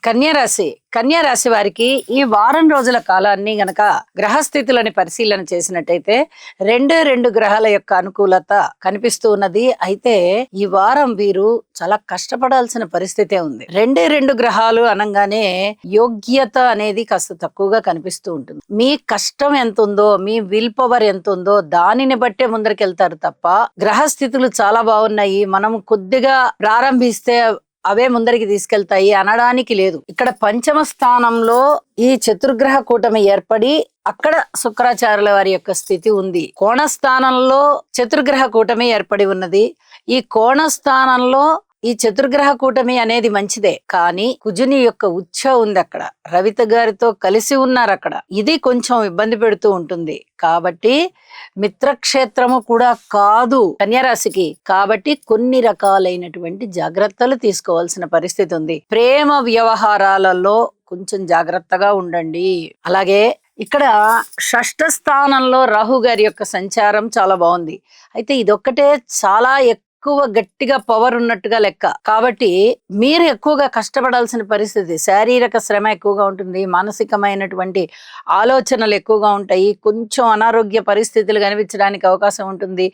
కన్యా రాశి వారికి ఈ వారం రోజుల కాలాన్ని గనక గ్రహస్థితులని పరిశీలన చేసినట్టయితే రెండు గ్రహాల యొక్క అనుకూలత కనిపిస్తూ ఉన్నది. అయితే ఈ వారం వీరు చాలా కష్టపడాల్సిన పరిస్థితే ఉంది. రెండు గ్రహాలు అనగానే యోగ్యత అనేది కాస్త తక్కువగా కనిపిస్తూ ఉంటుంది. మీ కష్టం ఎంత ఉందో, మీ విల్ పవర్ ఎంత ఉందో దానిని బట్టే ముందరికెళ్తారు తప్ప గ్రహస్థితులు చాలా బాగున్నాయి, మనం కొద్దిగా ప్రారంభిస్తే అవే ముందరికి తీసుకెళ్తాయి అనడానికి లేదు. ఇక్కడ పంచమ స్థానంలో ఈ చతుర్గ్రహ కూటమి ఏర్పడి అక్కడ శుక్రాచార్యుల వారి యొక్క స్థితి ఉంది. కోణ స్థానంలో చతుర్గ్రహ కూటమి ఏర్పడి ఉన్నది. ఈ కోణ స్థానంలో ఈ చతుర్గ్రహ కూటమి అనేది మంచిదే, కానీ కుజుని యొక్క ఉచ్ఛ ఉంది అక్కడ, రవిత గారితో కలిసి ఉన్నారు అక్కడ. ఇది కొంచెం ఇబ్బంది పెడుతూ ఉంటుంది. కాబట్టి మిత్రక్షేత్రము కూడా కాదు కన్యారాశికి. కాబట్టి కొన్ని రకాలైనటువంటి జాగ్రత్తలు తీసుకోవాల్సిన పరిస్థితి ఉంది. ప్రేమ వ్యవహారాలలో కొంచెం జాగ్రత్తగా ఉండండి. అలాగే ఇక్కడ షష్ఠ స్థానంలో రాహు గారి యొక్క సంచారం చాలా బాగుంది. అయితే ఇదొక్కటే చాలా ఎక్కువ గట్టిగా పవర్ ఉన్నట్టుగా లెక్క. కాబట్టి మీరు ఎక్కువగా కష్టపడాల్సిన పరిస్థితి, శారీరక శ్రమ ఎక్కువగా ఉంటుంది, మానసికమైనటువంటి ఆలోచనలు ఎక్కువగా ఉంటాయి, కొంచెం అనారోగ్య పరిస్థితులు కనిపించడానికి అవకాశం ఉంటుంది.